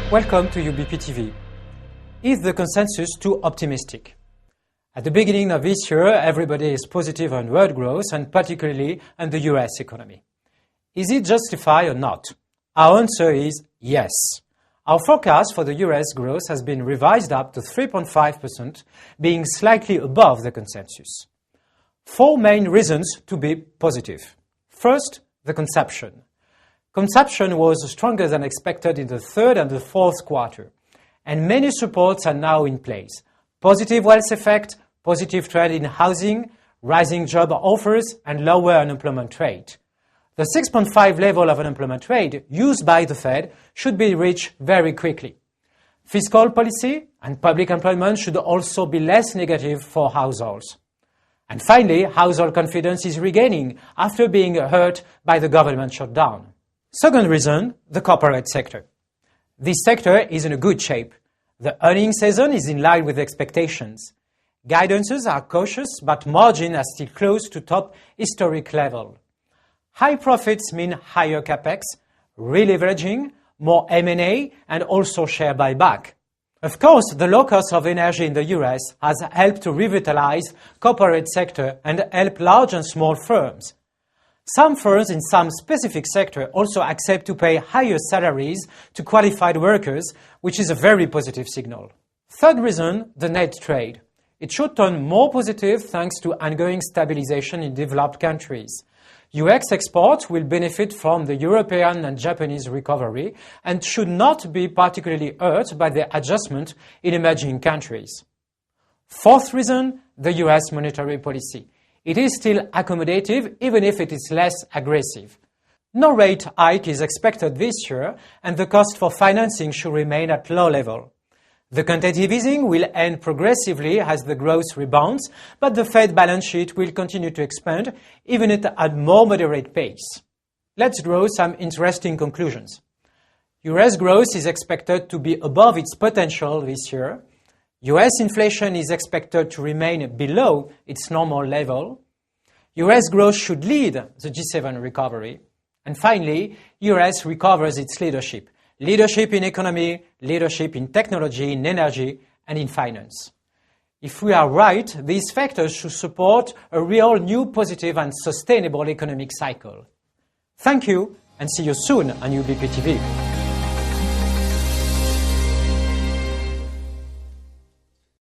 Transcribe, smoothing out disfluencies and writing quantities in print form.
Welcome to UBP TV. Is the consensus too optimistic? At the beginning of this year, everybody is positive on world growth and particularly on the US economy. Is it justified or not? Our answer is yes. Our forecast for the US growth has been revised up to 3.5%, being slightly above the consensus. Four main reasons to be positive. First, the consumption. Consumption was stronger than expected in the third and the fourth quarter, and many supports are now in place. Positive wealth effect, positive trend in housing, rising job offers, and lower unemployment rate. The 6.5 level of unemployment rate used by the Fed should be reached very quickly. Fiscal policy and public employment should also be less negative for households. And finally, household confidence is regaining after being hurt by the government shutdown. Second reason, the corporate sector. This sector is in a good shape. The earnings season is in line with expectations. Guidances are cautious, but margins are still close to top historic level. High profits mean higher capex, re-leveraging, more M&A, and also share buyback. Of course, the low cost of energy in the US has helped to revitalize corporate sector and help large and small firms. Some firms in some specific sector also accept to pay higher salaries to qualified workers, which is a very positive signal. Third reason, the net trade. It should turn more positive thanks to ongoing stabilization in developed countries. US exports will benefit from the European and Japanese recovery and should not be particularly hurt by the adjustment in emerging countries. Fourth reason, the US monetary policy. It is still accommodative, even if it is less aggressive. No rate hike is expected this year, and the cost for financing should remain at low level. The quantitative easing will end progressively as the growth rebounds, but the Fed balance sheet will continue to expand, even at a more moderate pace. Let's draw some interesting conclusions. US growth is expected to be above its potential this year. US inflation is expected to remain below its normal level. US growth should lead the G7 recovery. And finally, US recovers its leadership. Leadership in economy, leadership in technology, in energy, and in finance. If we are right, these factors should support a real new positive and sustainable economic cycle. Thank you, and see you soon on UBP TV.